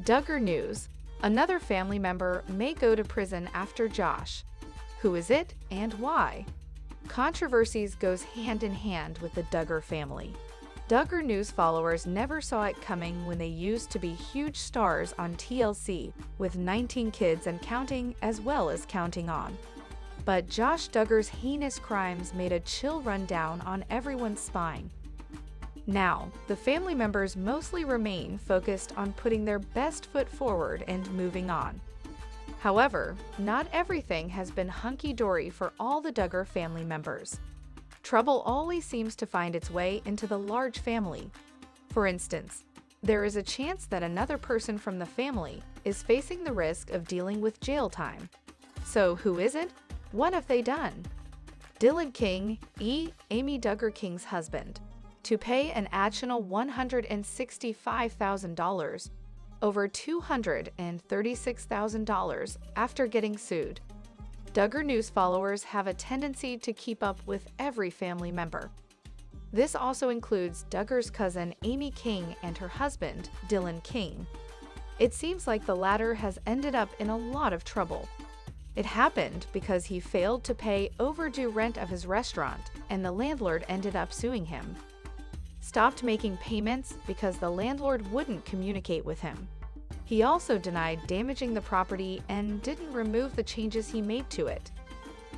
Duggar news. Another family member may go to prison after Josh. Who is it and why? Controversies goes hand in hand with the Duggar family. Duggar news followers never saw it coming when they used to be huge stars on TLC, with 19 kids and counting, as well as counting on. But Josh Duggar's heinous crimes made a chill run down on everyone's spine. Now, the family members mostly remain focused on putting their best foot forward and moving on. However, not everything has been hunky-dory for all the Duggar family members. Trouble always seems to find its way into the large family. For instance, there is a chance that another person from the family is facing the risk of dealing with jail time. So who is it? What have they done? Dylan King, Amy Duggar King's husband, to pay an additional $165,000, over $236,000 after getting sued. Duggar news followers have a tendency to keep up with every family member. This also includes Duggar's cousin Amy King and her husband, Dylan King. It seems like the latter has ended up in a lot of trouble. It happened because he failed to pay overdue rent of his restaurant, and the landlord ended up suing him. Stopped making payments because the landlord wouldn't communicate with him. He also denied damaging the property and didn't remove the changes he made to it.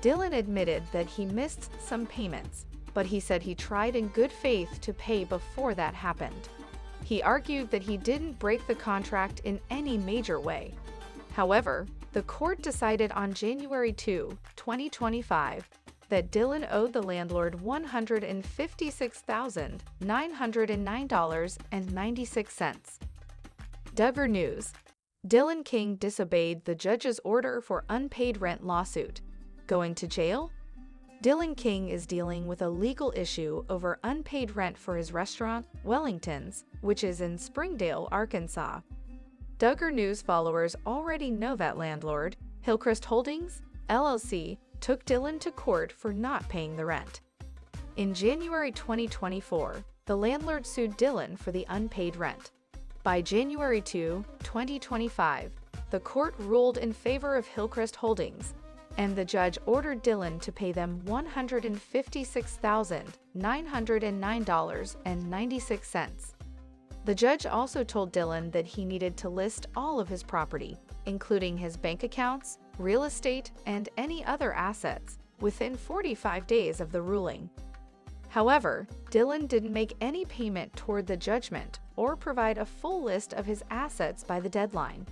Dylan admitted that he missed some payments, but he said he tried in good faith to pay before that happened. He argued that he didn't break the contract in any major way. However, the court decided on January 2, 2025, that Dylan owed the landlord $156,909.96. Duggar news. Dylan King disobeyed the judge's order for unpaid rent lawsuit. Going to jail? Dylan King is dealing with a legal issue over unpaid rent for his restaurant, Wellington's, which is in Springdale, Arkansas. Duggar news followers already know that landlord, Hillcrest Holdings, LLC, took Dylan to court for not paying the rent. In January 2024, the landlord sued Dylan for the unpaid rent. By January 2, 2025, the court ruled in favor of Hillcrest Holdings, and the judge ordered Dylan to pay them $156,909.96. The judge also told Dylan that he needed to list all of his property, including his bank accounts, real estate, and any other assets, within 45 days of the ruling. However, Dylan didn't make any payment toward the judgment or provide a full list of his assets by the deadline.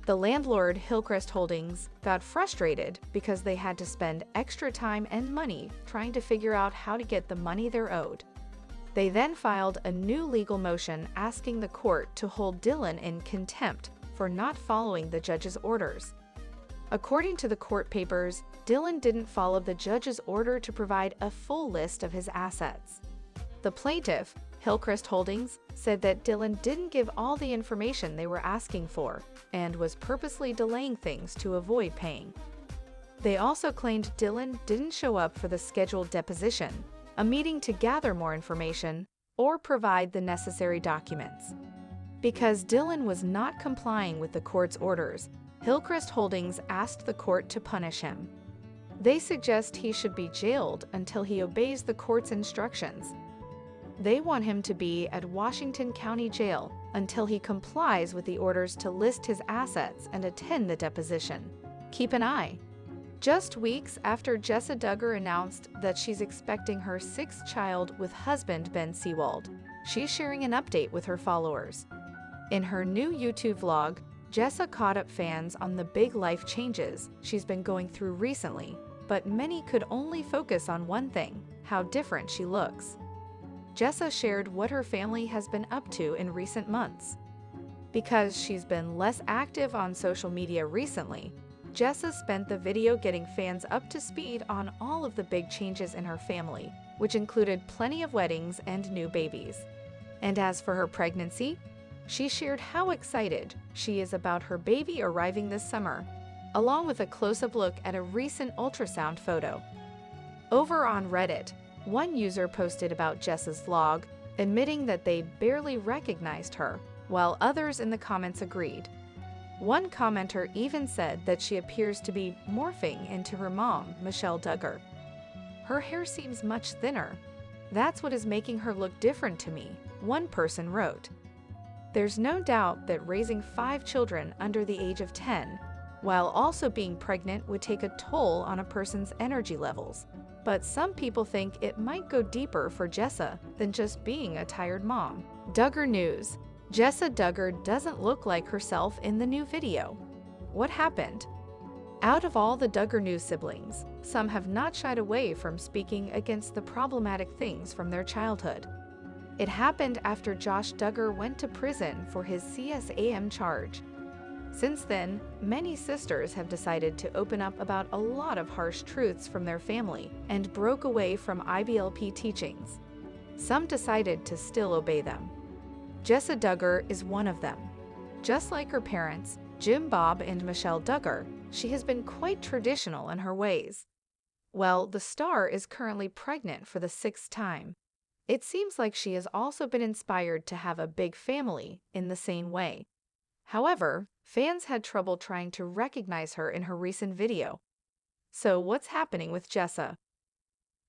The landlord, Hillcrest Holdings, got frustrated because they had to spend extra time and money trying to figure out how to get the money they're owed. They then filed a new legal motion asking the court to hold Dylan in contempt for not following the judge's orders. According to the court papers, Dylan didn't follow the judge's order to provide a full list of his assets. The plaintiff, Hillcrest Holdings, said that Dylan didn't give all the information they were asking for and was purposely delaying things to avoid paying. They also claimed Dylan didn't show up for the scheduled deposition, a meeting to gather more information, or provide the necessary documents. Because Dylan was not complying with the court's orders, Hillcrest Holdings asked the court to punish him. They suggest he should be jailed until he obeys the court's instructions. They want him to be at Washington County Jail until he complies with the orders to list his assets and attend the deposition. Keep an eye. Just weeks after Jessa Duggar announced that she's expecting her sixth child with husband Ben Seawald, she's sharing an update with her followers. In her new YouTube vlog, Jessa caught up fans on the big life changes she's been going through recently, but many could only focus on one thing: how different she looks. Jessa shared what her family has been up to in recent months. Because she's been less active on social media recently, Jessa spent the video getting fans up to speed on all of the big changes in her family, which included plenty of weddings and new babies. And as for her pregnancy, she shared how excited she is about her baby arriving this summer, along with a close-up look at a recent ultrasound photo. Over on Reddit, one user posted about Jessa's vlog, admitting that they barely recognized her, while others in the comments agreed. One commenter even said that she appears to be morphing into her mom, Michelle Duggar. Her hair seems much thinner. That's what is making her look different to me, one person wrote. There's no doubt that raising 5 children under the age of 10, while also being pregnant, would take a toll on a person's energy levels. But some people think it might go deeper for Jessa than just being a tired mom. Duggar News. Jessa Duggar doesn't look like herself in the new video. What happened? Out of all the Duggar News siblings, some have not shied away from speaking against the problematic things from their childhood. It happened after Josh Duggar went to prison for his CSAM charge. Since then, many sisters have decided to open up about a lot of harsh truths from their family and broke away from IBLP teachings. Some decided to still obey them. Jessa Duggar is one of them. Just like her parents, Jim Bob and Michelle Duggar, she has been quite traditional in her ways. Well, the star is currently pregnant for the 6th time. It seems like she has also been inspired to have a big family in the same way. However, fans had trouble trying to recognize her in her recent video. So what's happening with Jessa?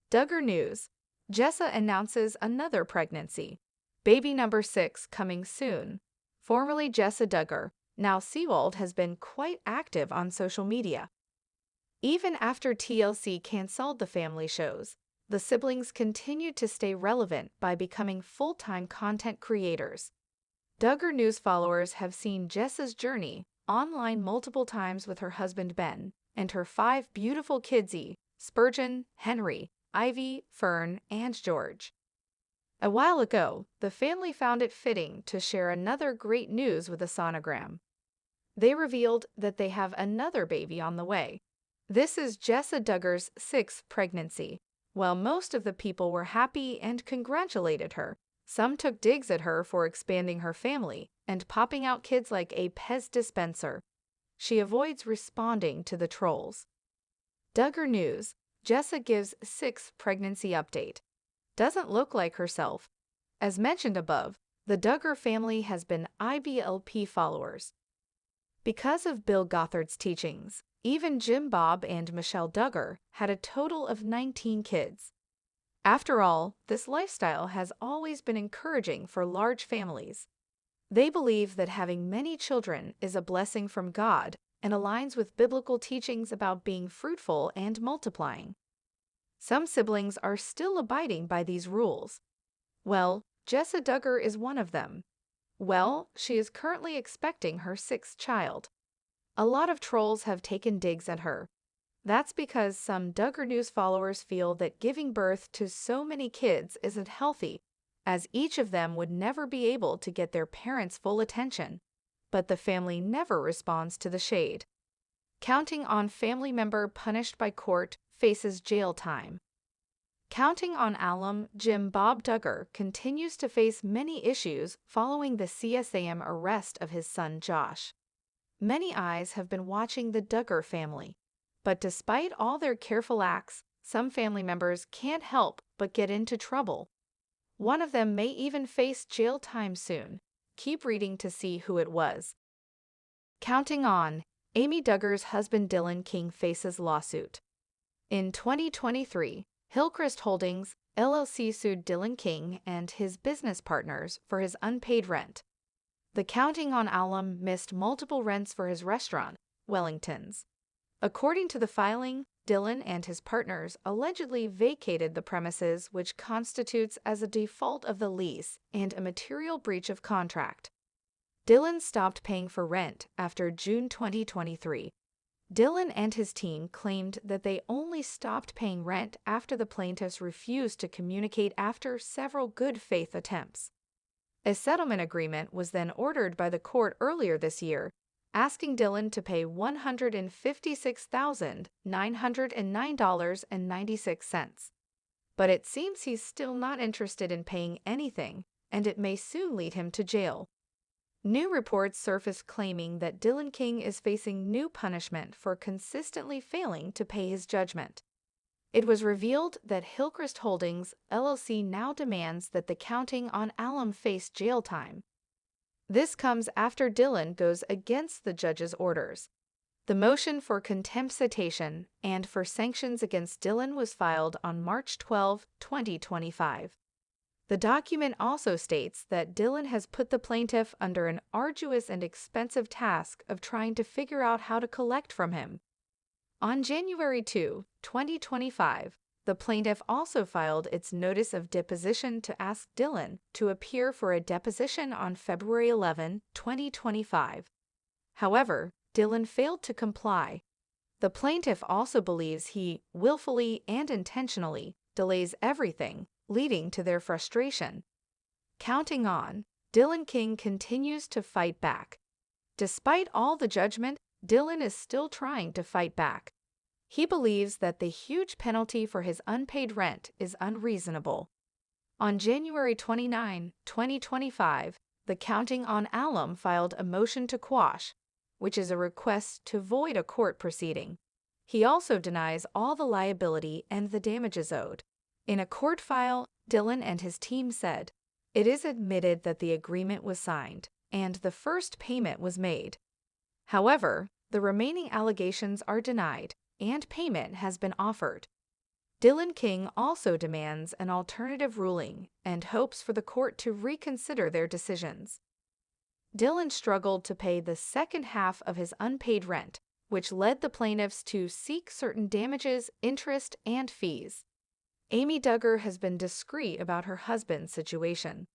Duggar News. Jessa announces another pregnancy. Baby number 6 coming soon. Formerly Jessa Duggar, now Seawald, has been quite active on social media. Even after TLC canceled the family shows, the siblings continued to stay relevant by becoming full-time content creators. Duggar News followers have seen Jessa's journey online multiple times with her husband Ben and her 5 beautiful kidsie, Spurgeon, Henry, Ivy, Fern, and George. A while ago, the family found it fitting to share another great news with a sonogram. They revealed that they have another baby on the way. This is Jessa Duggar's 6th pregnancy. While most of the people were happy and congratulated her, some took digs at her for expanding her family and popping out kids like a Pez dispenser. She avoids responding to the trolls. Duggar News. Jessa gives 6th pregnancy update. Doesn't look like herself. As mentioned above, the Duggar family has been IBLP followers. Because of Bill Gothard's teachings, even Jim Bob and Michelle Duggar had a total of 19 kids. After all, this lifestyle has always been encouraging for large families. They believe that having many children is a blessing from God and aligns with biblical teachings about being fruitful and multiplying. Some siblings are still abiding by these rules. Well, Jessa Duggar is one of them. Well, she is currently expecting her 6th child. A lot of trolls have taken digs at her. That's because some Duggar News followers feel that giving birth to so many kids isn't healthy, as each of them would never be able to get their parents' full attention. But the family never responds to the shade. Counting on family member punished by court faces jail time. Counting on alum Jim Bob Duggar continues to face many issues following the CSAM arrest of his son Josh. Many eyes have been watching the Duggar family, but despite all their careful acts, some family members can't help but get into trouble. One of them may even face jail time soon. Keep reading to see who it was. Counting on. Amy Duggar's husband Dylan King faces lawsuit. In 2023, Hillcrest Holdings, LLC sued Dylan King and his business partners for his unpaid rent. The Counting on alum missed multiple rents for his restaurant, Wellington's. According to the filing, Dylan and his partners allegedly vacated the premises, which constitutes as a default of the lease and a material breach of contract. Dylan stopped paying for rent after June 2023. Dylan and his team claimed that they only stopped paying rent after the plaintiffs refused to communicate after several good faith attempts. A settlement agreement was then ordered by the court earlier this year, asking Dylan to pay $156,909.96. But it seems he's still not interested in paying anything, and it may soon lead him to jail. New reports surfaced claiming that Dylan King is facing new punishment for consistently failing to pay his judgment. It was revealed that Hillcrest Holdings, LLC now demands that the Counting on alum face jail time. This comes after Dylan goes against the judge's orders. The motion for contempt citation and for sanctions against Dylan was filed on March 12, 2025. The document also states that Dylan has put the plaintiff under an arduous and expensive task of trying to figure out how to collect from him. On January 2, 2025, the plaintiff also filed its notice of deposition to ask Dylan to appear for a deposition on February 11, 2025. However, Dylan failed to comply. The plaintiff also believes he willfully and intentionally delays everything, leading to their frustration. Counting on, Dylan King continues to fight back. Despite all the judgment, Dylan is still trying to fight back. He believes that the huge penalty for his unpaid rent is unreasonable. On January 29, 2025, the Counting on alum filed a motion to quash, which is a request to void a court proceeding. He also denies all the liability and the damages owed. In a court file, Dylan and his team said, "It is admitted that the agreement was signed, and the first payment was made. However, the remaining allegations are denied, and payment has been offered." Dylan King also demands an alternative ruling and hopes for the court to reconsider their decisions. Dylan struggled to pay the second half of his unpaid rent, which led the plaintiffs to seek certain damages, interest, and fees. Amy Duggar has been discreet about her husband's situation,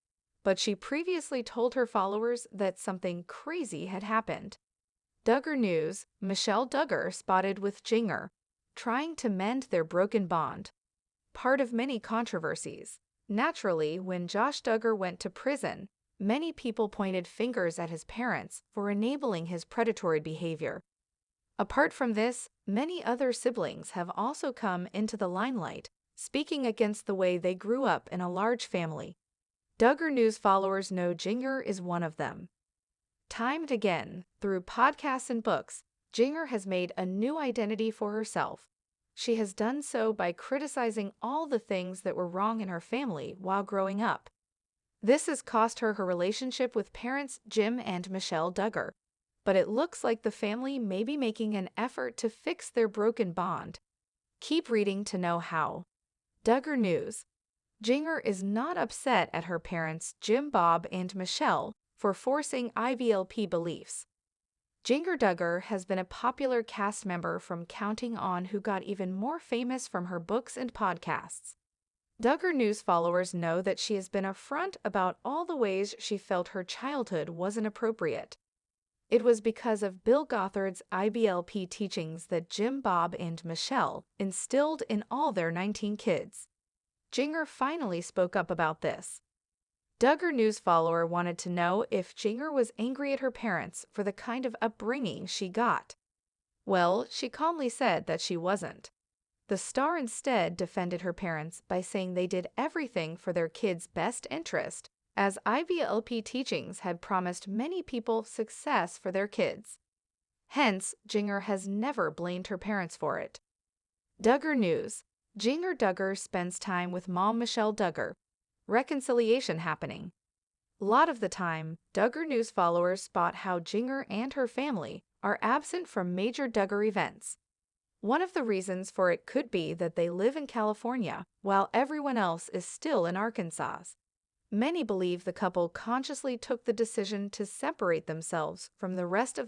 but she previously told her followers that something crazy had happened. Duggar News, Michelle Duggar spotted with Duggar, trying to mend their broken bond. Part of many controversies. Naturally, when Josh Duggar went to prison, many people pointed fingers at his parents for enabling his predatory behavior. Apart from this, many other siblings have also come into the limelight, speaking against the way they grew up in a large family. Duggar News followers know Duggar is one of them. Time and again, through podcasts and books, Duggar has made a new identity for herself. She has done so by criticizing all the things that were wrong in her family while growing up. This has cost her relationship with parents Jim and Michelle Duggar, but it looks like the family may be making an effort to fix their broken bond. Keep reading to know how. Duggar News. Duggar is not upset at her parents Jim, Bob, and Michelle for forcing IVLP beliefs. Duggar Duggar has been a popular cast member from Counting On who got even more famous from her books and podcasts. Duggar News followers know that she has been upfront about all the ways she felt her childhood wasn't appropriate. It was because of Bill Gothard's IBLP teachings that Jim, Bob, and Michelle instilled in all their 19 kids. Duggar finally spoke up about this. Duggar News follower wanted to know if Duggar was angry at her parents for the kind of upbringing she got. Well, she calmly said that she wasn't. The star instead defended her parents by saying they did everything for their kids' best interest, as IVLP teachings had promised many people success for their kids. Hence, Duggar has never blamed her parents for it. Duggar News. Duggar Duggar spends time with mom Michelle Duggar. Reconciliation happening. A lot of the time, Duggar News followers spot how Duggar and her family are absent from major Duggar events. One of the reasons for it could be that they live in California while everyone else is still in Arkansas. Many believe the couple consciously took the decision to separate themselves from the rest of